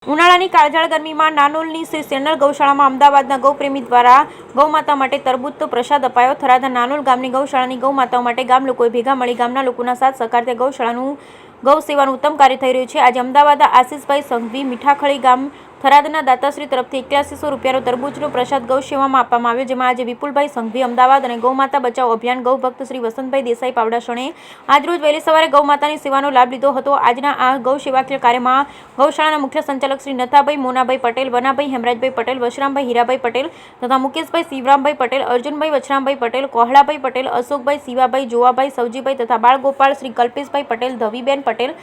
ઉનાળાની કાળઝાળ ગરમીમાં નાનોલની શ્રી સેનલ ગૌશાળામાં અમદાવાદના ગૌપ્રેમી દ્વારા ગૌમાતા માટે તરબૂચનો પ્રસાદ અપાયો. થરાદના નાનોલ ગામની ગૌશાળાની ગૌમાતાઓ માટે ગામ લોકોએ ભેગા મળી ગામના લોકોના સાથ સહકારથી ગૌશાળાનું ગૌ સેવાનું ઉત્તમ કાર્ય થઈ રહ્યું છે. આજે અમદાવાદના આશીષભાઈ સંઘવી મીઠાખળી ગામ થરાદના દાતાશ્રી તરફથી 8100 રૂપિયાનો તરબૂચનો પ્રસાદ ગૌ સેવામાં આપવામાં આવ્યો, જેમાં આજે વિપુલભાઈ સંઘવી અમદાવાદ અને ગૌમાતા બચાવો અભિયાન ગૌભક્ત શ્રી વસંતભાઈ દેસાઈ પાવડાસણે આજરોજ વહેલી સવારે ગૌમાતાની સેવાનો લાભ લીધો હતો. આજના આ ગૌ સેવાકીય કાર્યમાં ગૌશાળાના મુખ્ય સંચાલક શ્રી નથાભાઈ મોનાભાઈ પટેલ, વનાભાઈ હેમરાજભાઈ પટેલ, વશરામભાઈ હીરાભાઈ પટેલ તથા મુકેશભાઈ શિવરામભાઈ પટેલ, અર્જુનભાઈ વછરામભાઈ પટેલ, કોહળાભાઈ પટેલ, અશોકભાઈ, શિવાભાઈ, જોવાભાઈ, સવજીભાઈ તથા બાળગોપાળ શ્રી કલ્પેશભાઈ પટેલ, ધવીબેન પટેલ,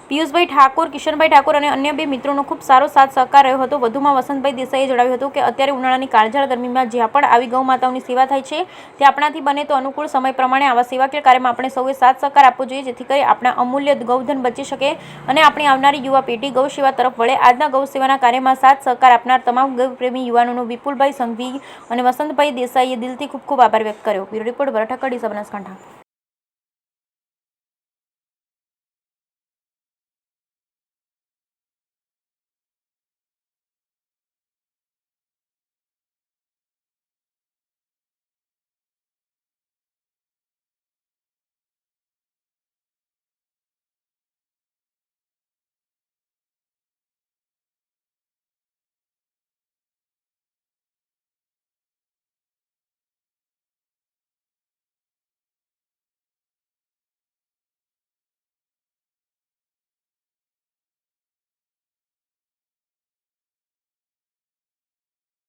પિયુષભાઈ ઠાકોર, કિશનભાઈ ઠાકોર અને અન્ય બે મિત્રોનો ખૂબ સારો સાથ સહકાર રહ્યો હતો. વધુમાં વસંતભાઈ દેસાઈએ જણાવ્યું હતું કે અત્યારે ઉનાળાની કાળઝાળ ગરમીમાં જ્યાં પણ આવી ગૌ માતાઓની સેવા થાય છે તે આપણાથી બને તો અનુકૂળ સમય પ્રમાણે આવા સેવાકીય કાર્યમાં આપણે સૌએ સાથ સહકાર આપવો જોઈએ, જેથી કરી આપણા અમૂલ્ય ગૌધન બચી શકે અને આપણી આવનારી યુવા પેઢી ગૌ સેવા તરફ વળે. આજના ગૌ સેવાના કાર્યમાં સાથ સહકાર આપનાર તમામ ગૌપ્રેમી યુવાનોનો વિપુલભાઈ સંઘવી અને વસંતભાઈ દેસાઈએ દિલથી ખૂબ ખૂબ આભાર વ્યક્ત કર્યો. Bureau report, Banaskantha.